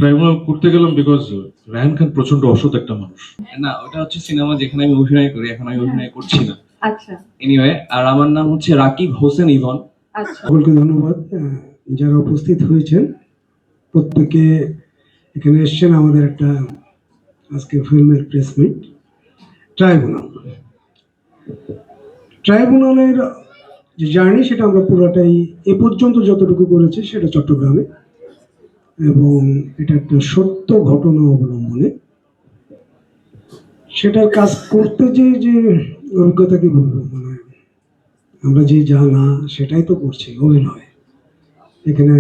Tribunal করতে গেলাম because Raihan খান প্রচন্ড অসৎ একটা মানুষ। না, ওটা হচ্ছে সিনেমা যেখানে আমি অভিনয় করি, এখন আমি অভিনয় করছি না। আচ্ছা এনিওয়ে, আর আমার নাম হচ্ছে রাকিব হোসেন ইভন। আচ্ছা সকলকে ধন্যবাদ। যারা উপস্থিত হয়েছেন প্রত্যেকে এখানে এসছেন আমাদের একটা আজকে ফিল্মের প্রেস মিট। ট্রাইব্যুনালের যে জার্নি সেটা আমরা পুরোটাই এ পর্যন্ত যতটুকু করেছি সেটা চট্টগ্রামে, এবং এটা একটা সত্য ঘটনা অবলম্বনে। সেটার কাজ করতে যে অভিজ্ঞতা কি বলবো, মানে আমরা যে জানা সেটাই তো করছি, অভিনয়। এখানে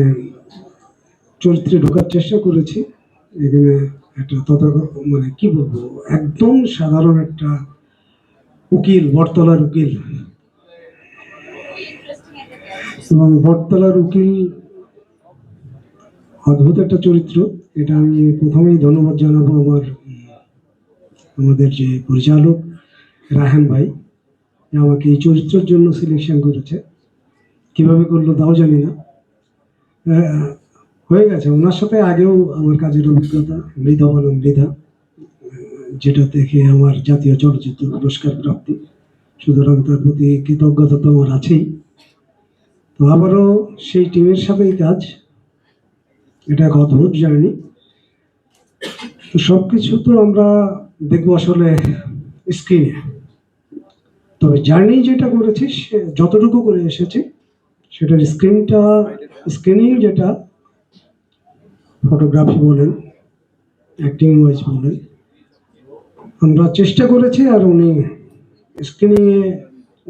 চরিত্রে ঢোকার চেষ্টা করেছি। এখানে একটা মানে কি বলবো, একদম সাধারণ একটা উকিল, বটতলার উকিল, এবং বটতলার উকিল অদ্ভুত একটা চরিত্র। এটা আমি প্রথমেই ধন্যবাদ জানাবো আমাদের যে পরিচালক রায়হান ভাই, যে আমাকে এই চরিত্রের জন্য সিলেকশন করেছে। কিভাবে করলো তাও জানি না, হয়ে গেছে। ওনার সাথে আগেও আমার কাজের অভিজ্ঞতা, মৃধা বনাম মৃধা, যেটা দেখে আমার জাতীয় চলচ্চিত্র পুরস্কার প্রাপ্তি, সুতরাং তার প্রতি কৃতজ্ঞতা তো আমার আছেই। তো আবারও সেই টিমের সাথেই কাজ, এটা এক অদ্ভুত জার্নি। তো সব কিছু তো আমরা দেখবো আসলে স্ক্রিনে, তবে জার্নি যেটা করেছি যতটুকু করে এসেছি সেটার স্ক্রিনিং যেটা ফটোগ্রাফি বলেন, অ্যাক্টিং ওয়াইজ বলেন, আমরা চেষ্টা করেছি। আর উনি স্ক্রিনিংয়ে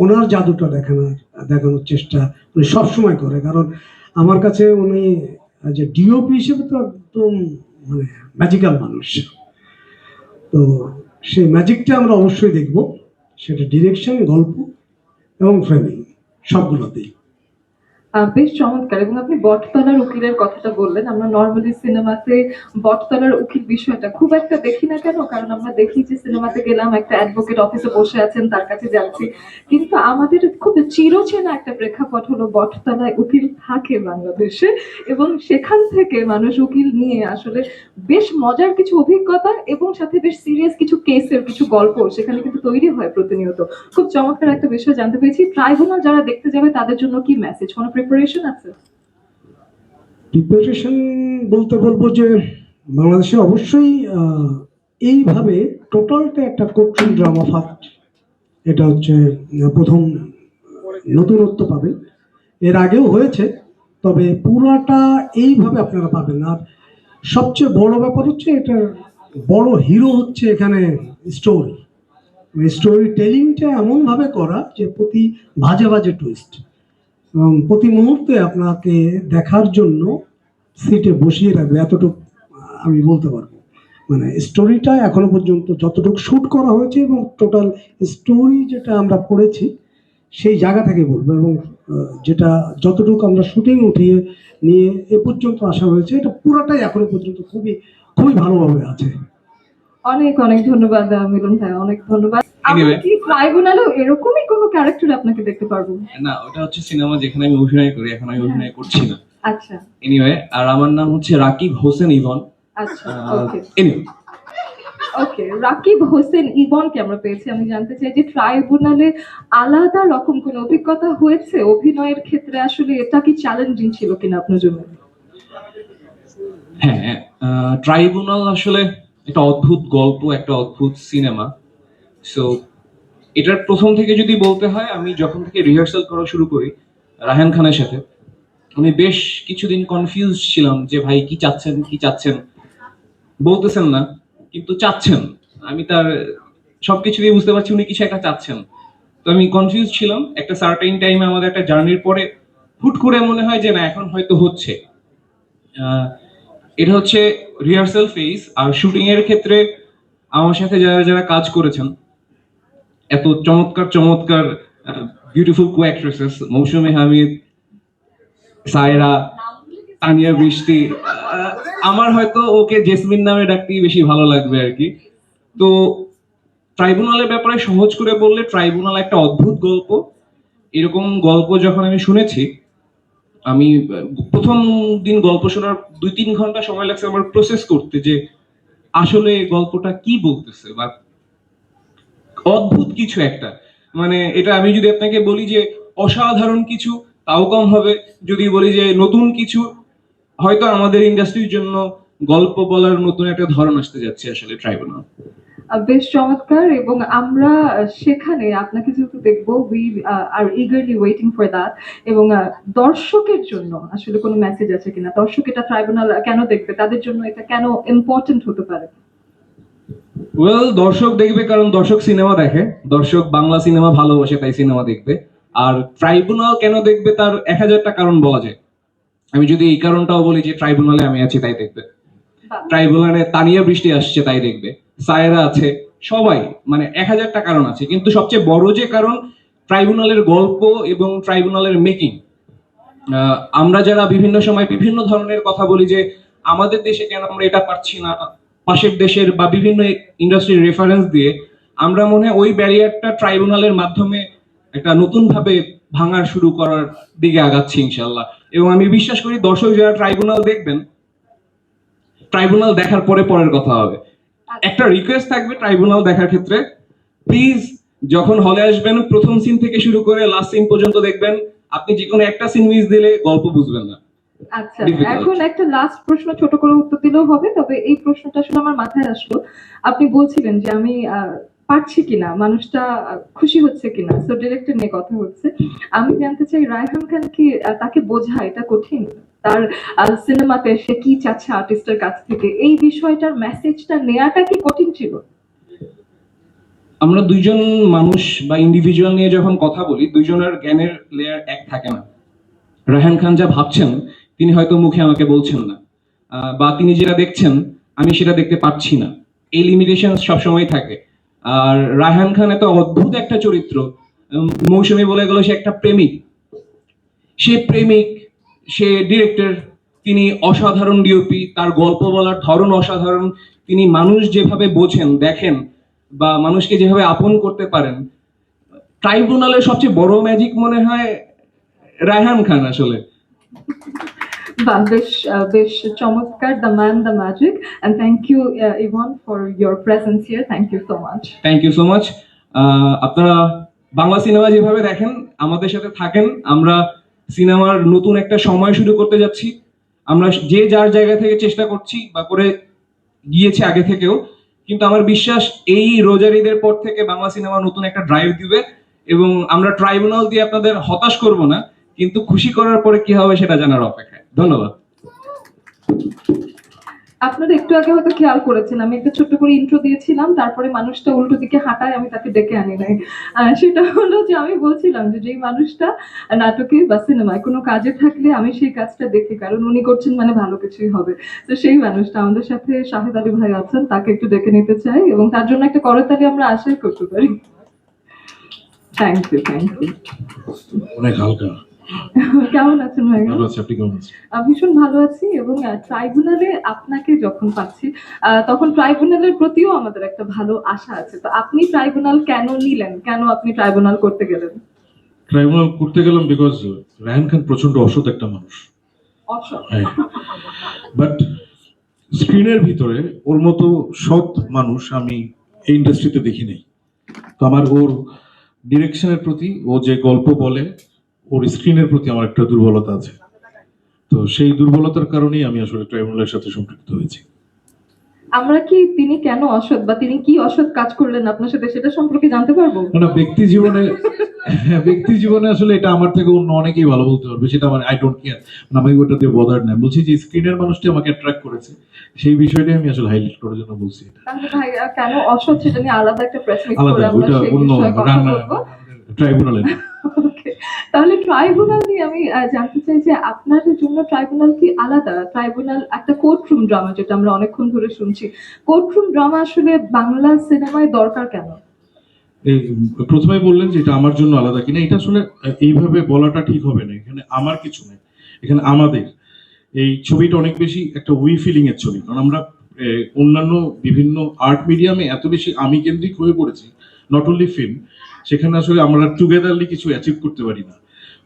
ওনার জাদুটা দেখানোর চেষ্টা উনি সবসময় করে, কারণ আমার কাছে উনি যে ডিওপি হিসেবে তো একদম মানে ম্যাজিক্যাল মানুষ। তো সেই ম্যাজিকটা আমরা অবশ্যই দেখব, সেটা ডিরেকশন, গল্প এবং ফ্রেমিং সবগুলোতেই। বেশ চমৎকার। এবং আপনি বটতলার উকিলের কথাটা বললেন। আমরা নর্মালি সিনেমাতে বটতলার উকিল বিষয়টা খুব একটা দেখি না কেন, কারণ আমরা দেখি যে সিনেমাতে গেলাম একটা অ্যাডভোকেট অফিসে বসে আছেন, তার কাছে যাচ্ছি। কিন্তু আমাদের খুব চিরচেনা একটা প্রেক্ষাপট হলো বটতলায় উকিল থাকে বাংলাদেশে, এবং সেখান থেকে মানুষ উকিল নিয়ে আসলে বেশ মজার কিছু অভিজ্ঞতা এবং সাথে বেশ সিরিয়াস কিছু কেসের কিছু গল্প সেখানে কিন্তু তৈরি হয় প্রতিনিয়ত। খুব চমৎকার একটা বিষয় জানতে পেরেছি। ট্রাইব্যুনাল যারা দেখতে যাবে তাদের জন্য কি মেসেজ, কোনো প্রিপারেশন আছে? প্রিপারেশন বলতে বলবো যে বাংলাদেশে অবশ্যই এইভাবে টোটালটা একটা কোর্টরুম ড্রামা ফার্স্ট, এটা হচ্ছে প্রথম নতুনত্ব পাবেন। এর আগেও হয়েছে, তবে পুরাটা এইভাবে আপনারা পাবেন না। আর সবচেয়ে বড় ব্যাপার হচ্ছে এটার বড় হিরো হচ্ছে এখানে স্টোরি টেলিংটা এমনভাবে করা যে প্রতি ভাজে ভাজে টুইস্ট, এবং প্রতি মুহূর্তে আপনাকে দেখার জন্য সিটে বসিয়ে রাখবে, এতটুকু আমি বলতে পারবো। মানে স্টোরিটা এখনো পর্যন্ত যতটুকু শ্যুট করা হয়েছে এবং টোটাল স্টোরি যেটা আমরা পড়েছি সেই জায়গা থেকে বলবো, এবং যেটা যতটুকু আমরা শুটিং উঠিয়ে নিয়ে এ পর্যন্ত আসা হয়েছে, এটা পুরোটাই এখনো পর্যন্ত খুবই খুবই ভালোভাবে আছে। অনেক অনেক ধন্যবাদ মিলন ভাই, অনেক ধন্যবাদ। আমরা কি ট্রাইব্যুনালেও এরকমই কোনো ক্যারেক্টার আপনাকে দেখতে পারবো? না, ওটা হচ্ছে সিনেমা যেখানে আমি অভিনয় করি, এখন আমি অভিনয় করছি না। আচ্ছা এনিওয়ে, আর আমার নাম হচ্ছে রাকিব হোসেন ইভন। আচ্ছা ওকে এনিওয়ে, ওকে, রাকিব হোসেন ইবনকে আমরা পেয়েছি। আমি জানতে চাই যে ট্রাইব্যুনালে আলাদা রকম কোন অভিজ্ঞতা হয়েছে অভিনয়ের ক্ষেত্রে, আসলে এটা কি চ্যালেঞ্জিং ছিল কিনা আপনার জন্য? হ্যাঁ, ট্রাইব্যুনাল আসলে একটা অদ্ভুত গল্প, একটা অদ্ভুত সিনেমা। সো এটার প্রথম থেকে যদি বলতে হয়, আমি যখন থেকে রিহার্সাল করা শুরু করি রায়হান খানের সাথে, আমি বেশ কিছুদিন কনফিউজ ছিলাম যে ভাই কি চাচ্ছেন, বলতেছেন না কিন্তু চাচ্ছেন। আমি তার সবকিছু দিয়ে বুঝতে পারছি উনি কিছু একটা চাচ্ছেন। তো আমি কনফিউজ ছিলাম। একটা সার্টেন টাইমে আমাদের একটা জার্নির পরে হুট করে মনে হয় যে না, এখন হয়তো হচ্ছে। এটা হচ্ছে রিহার্সাল ফেজ। আর শুটিং এর ক্ষেত্রে আমার সাথে যারা যারা কাজ করেছেন, এত চমৎকার চমৎকার বিউটিফুল কো অ্যাক্ট্রেসেস, মৌসুমী হামিদ, সায়রা, তানিয়া বৃষ্টি, আমার হয়তো ওকে জেসমিন নামে ডাকতেই বেশি ভালো লাগবে আর কি। তো ট্রাইব্যুনালের ব্যাপারে সহজ করে বললে, ট্রাইব্যুনাল একটা অদ্ভুত গল্প। এরকম গল্প যখন আমি শুনেছি আমি প্রথম দিন গল্প শোনার 2-3 ঘন্টা সময় লাগছে আমার প্রসেস করতে, যে আসলে এই গল্পটা কি বলতেছে, বা অদ্ভুত কিছু একটা, মানে এটা আমি যদি আপনাকে বলি যে অসাধারণ কিছু, তাও কম হবে। যদি বলি যে নতুন কিছু, হয়তো আমাদের ইন্ডাস্ট্রির জন্য গল্প বলার নতুন একটা ধরন আসতে যাচ্ছে আসলে ট্রাইব্যুনাল। বেশ চমৎকার, এবং আমরা সেখানে আপনাকে যেহেতু দেখবো, we are eagerly waiting for that. এবং দর্শকের জন্য আসলে কোনো মেসেজ আছে কিনা, দর্শক এটা ট্রাইব্যুনাল কেন দেখবে, তাদের জন্য এটা কেন ইম্পর্টেন্ট হতে পারে? ওয়েল, দর্শক দেখবে কারণ দর্শক সিনেমা দেখে, দর্শক বাংলা সিনেমা ভালোবাসে, তাই সিনেমা দেখবে। আর ট্রাইব্যুনাল কেন দেখবে তার 1000টা কারণ বলা যায়। আমি যদি এই কারণটাও বলি যে ট্রাইব্যুনালে আমি আছি তাই দেখবে, বাহ। ট্রাইব্যুনালে তানিয়া বৃষ্টি আসছে তাই দেখবে, সায়রা আছে, সবাই, মানে 1000টা কারণ আছে। কিন্তু সবচেয়ে বড় যে কারণ, ট্রাইব্যুনালের গল্প এবং ট্রাইব্যুনালের মেকিং। আমরা যারা বিভিন্ন সময় বিভিন্ন ধরনের কথা বলি যে আমাদের দেশে কেন আমরা এটা পারছি না, পাশের দেশের বা বিভিন্ন ইন্ডাস্ট্রির রেফারেন্স দিয়ে আমরা মনে হয় ওই ব্যারিয়ারটা ট্রাইব্যুনালের মাধ্যমে একটা নতুন ভাবে ভাঙার শুরু করার দিকে আগাচ্ছি ইনশাল্লাহ। এবং আমি বিশ্বাস করি দর্শক যারা ট্রাইব্যুনাল দেখবেন, ট্রাইব্যুনাল দেখার পরে পরের কথা হবে। একটা রিকোয়েস্ট থাকবে ট্রাইব্যুনাল দেখার ক্ষেত্রে, প্লিজ যখন হলে আসবেন প্রথম সিন থেকে শুরু করে লাস্ট সিন পর্যন্ত দেখবেন। আপনি যে কোনো একটা সিন মিস দিলে গল্প বুঝবেন না। আচ্ছা, Difficult. এখন একটা লাস্ট প্রশ্ন ছোট করে উত্তর দিলেও হবে, তবে এই প্রশ্নটা আসলে আমার মাথায় আসলো। আপনি বলছিলেন যে আমি পারছি কিনা, মানুষটা খুশি হচ্ছে কিনা, সো ডিরেক্টর নিয়ে কথা হচ্ছে। আমি জানতে চাই, রায়হান খান কি তাকে বোঝা এটা কঠিন? তার সিনেমাতে সে কি চাচ্ছে আর্টিস্টের কাছ থেকে, এই বিষয়টার মেসেজটা নেওয়াটা কি কঠিন ছিল? আমরা দুইজন মানুষ বা ইন্ডিভিজুয়াল নিয়ে যখন কথা বলি, দুইজনের জ্ঞানের লেয়ার এক থাকে না। রায়হান খান যা ভাবছেন তিনি হয়তো মুখে আমাকে বলছেন না, বা তিনি যেটা দেখছেন আমি সেটা দেখতে পাচ্ছি না। এই লিমিটেশন সবসময় থাকে। আর রায়হান খান এত অদ্ভুত একটা চরিত্র। মৌসুমী বলে গেল সে একটা প্রেমিক, সে প্রেমিক, সে ডিরেক্টর, তিনি অসাধারণ ডিওপি, তার গল্প বলার ধরন অসাধারণ, তিনি মানুষ যেভাবে বোঝেন দেখেন বা মানুষকে যেভাবে আপন করতে পারেন। ট্রাইব্যুনালের সবচেয়ে বড় ম্যাজিক মনে হয় রায়হান খান আসলে। বাহ, বেশ চমৎকার, the man, the magic. And thank you Evan for your presence here, thank you so much. Thank you so much. আপনারা বাংলা সিনেমা যেভাবে দেখেন আমাদের সাথে থাকেন। আমরা সিনেমার নতুন একটা সময় শুরু করতে যাচ্ছি। আমরা যে যার জায়গা থেকে চেষ্টা করছি বা করে গিয়েছে আগে থেকেও, কিন্তু আমার বিশ্বাস এই রোজার ঈদের পর থেকে বাংলা সিনেমা নতুন একটা ড্রাইভ দিবে। এবং আমরা ট্রাইব্যুনাল দিয়ে আপনাদের হতাশ করব না, কিন্তু খুশি করার পরে কি হবে সেটা জানার অপেক্ষায়। ধন্যবাদ। আপনারা একটু আগে হয়তো খেয়াল করেছেন, আমি একটা ছোট্ট করে ইন্ট্রো দিয়েছিলাম, তারপরে মানুষটা উল্টো দিকে হাঁটায়, আমি তাকে ডেকে আনি নাই। সেটা হলো যে আমি বলছিলাম যে যেই মানুষটা নাটকে বা সিনেমায় কোনো কাজে থাকলে আমি সেই কাজটা দেখি, কারণ উনি করছেন মানে ভালো কিছুই হবে। তো সেই মানুষটা আমাদের সাথে শাহেদ আলী ভাই আছেন, তাকে একটু ডেকে নিতে চাই এবং তার জন্য একটা করতালি আমরা আশাই করতে পারি। Thank you, thank you. অনেক হালকা। কেমন আছেন ভাই? ভালো আছে, আপনি কেমন আছেন? ভীষণ ভালো আছি, এবং ট্রাইব্যুনালে আপনাকে যখন পাচ্ছি তখন ট্রাইব্যুনালের প্রতিও আমাদের একটা ভালো আশা আছে। তো আপনি ট্রাইব্যুনাল কেন নিলেন, কেন আপনি ট্রাইব্যুনাল করতে গেলেন? ট্রাইব্যুনাল করতে গেলাম বিকজ রায়হান খান প্রচন্ড অসৎ একটা মানুষ। অসৎ? হ্যাঁ, বাট স্ক্রিনের ভিতরে ওর মতো সৎ মানুষ আমি এই ইন্ডাস্ট্রিতে দেখি নাই। তো আমার ওর ডিরেকশনের প্রতি, ও যে গল্প বলে, ওর স্ক্রিনের প্রতি আমার একটা দুর্বলতা আছে। তো সেই দুর্বলতার কারণেই আমি আসলে ট্রাইব্যুনালের সাথে সম্পৃক্ত হয়েছি। আমরা কি তিনি কেন অসৎ বা তিনি কি অসৎ কাজ করলেন আপনার সাথে, সেটা সম্পর্কে জানতে পারবো? না, ব্যক্তি জীবনে, ব্যক্তি জীবনে আসলে এটা আমার থেকে অন্য অনেকেই ভালো বলতে পারবে, সেটা আমার আই ডোন্ট কেয়ার। আমি ওটা দিয়ে বদার নাই, বলছি যে স্ক্রিনের মানুষটি আমাকে অ্যাট্রাক্ট করেছে, সেই বিষয়টাই আমি আসলে হাইলাইট করার জন্য বলছি এটা। তাহলে ভাই কেন অসৎ সেটা নিয়ে আলাদা একটা প্রেস মিট আলাদা, করে আমরা ওইটা সেই অন্য বিষয়ে কথা রান্না, বলবো। ট্রাইব্যুনালে না। Okay, তাহলে ট্রাইব্যুনাল নিয়ে আমি জানতে চাই যে আপনাদের জন্য ট্রাইব্যুনাল কি আলাদা? ট্রাইব্যুনাল একটা কোর্টরুম ড্রামা, যেটা আমরা অনেকক্ষণ ধরে শুনছি। কোর্টরুম ড্রামা আসলে বাংলা সিনেমায় দরকার কেন? এই প্রথমে বললেন যে এটা আমার জন্য আলাদা কিনা, এটা আসলে এইভাবে বলাটা ঠিক হবে না। এখানে আমার কিছু নেই, এখানে আমাদের এই ছবিটা অনেক বেশি একটা উই ফিলিং এর ছবি। কারণ আমরা অন্যান্য বিভিন্ন আর্ট মিডিয়ামে এত বেশি আমি কেন্দ্রিক হয়ে পড়েছি, নট অনলি ফিল্ম, সেখানে আসলে আমরা টুগেদারলি কিছু অ্যাচিভ করতে পারি না।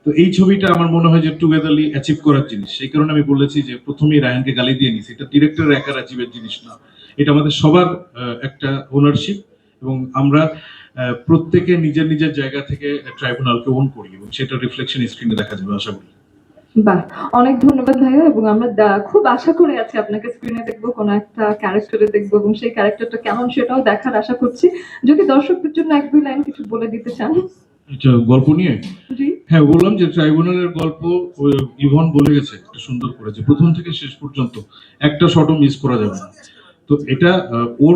তো এই ছবিটা আমার মনে হয় যে টুগেদারলি অ্যাচিভ করার জিনিস, সেই কারণে আমি বলেছি যে প্রথমেই রায়ানকে গালি দিয়ে নিছি। এটা ডিরেক্টরের একার অ্যাচিভের জিনিস না, এটা আমাদের সবার একটা ওনারশিপ, এবং আমরা প্রত্যেকে নিজের নিজের জায়গা থেকে ট্রাইব্যুনালকে ওন করি, এবং সেটা রিফ্লেকশন স্ক্রিনে দেখা যাবে আশা করি। বাহ, অনেক ধন্যবাদ ভাইয়া, এবং আমরা খুব আশা করে আছি আপনাকে স্ক্রিনে দেখবো, কোনো একটা ক্যারেক্টারে দেখবো, এবং সেই ক্যারেক্টারটা কেমন সেটাও দেখার আশা করছি। যদি দর্শকদের জন্য এক দুই লাইন কিছু বলে দিতে চান। এটা গল্প নিয়ে, জি। হ্যাঁ বললাম যে ট্রাইব্যুনালের গল্প ইভন বলে গেছে একটা সুন্দর করে, যে প্রথম থেকে শেষ পর্যন্ত একটা শটও মিস করা যাবে না। তো এটা ওর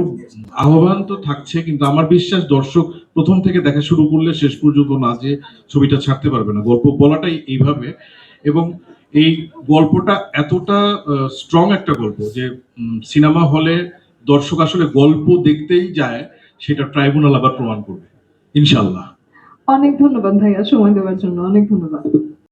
আহ্বান তো থাকছে, কিন্তু আমার বিশ্বাস দর্শক প্রথম থেকে দেখা শুরু করলে শেষ পর্যন্ত না যে ছবিটা ছাড়তে পারবে না। গল্প বলাটাই এইভাবে, এবং এই গল্পটা এতটা স্ট্রং একটা গল্প যে সিনেমা হলে দর্শক আসলে গল্প দেখতেই যায়, সেটা ট্রাইব্যুনাল আবার প্রমাণ করবে ইনশাল্লাহ। অনেক ধন্যবাদ ভাইয়া সময় দেওয়ার জন্য, অনেক ধন্যবাদ।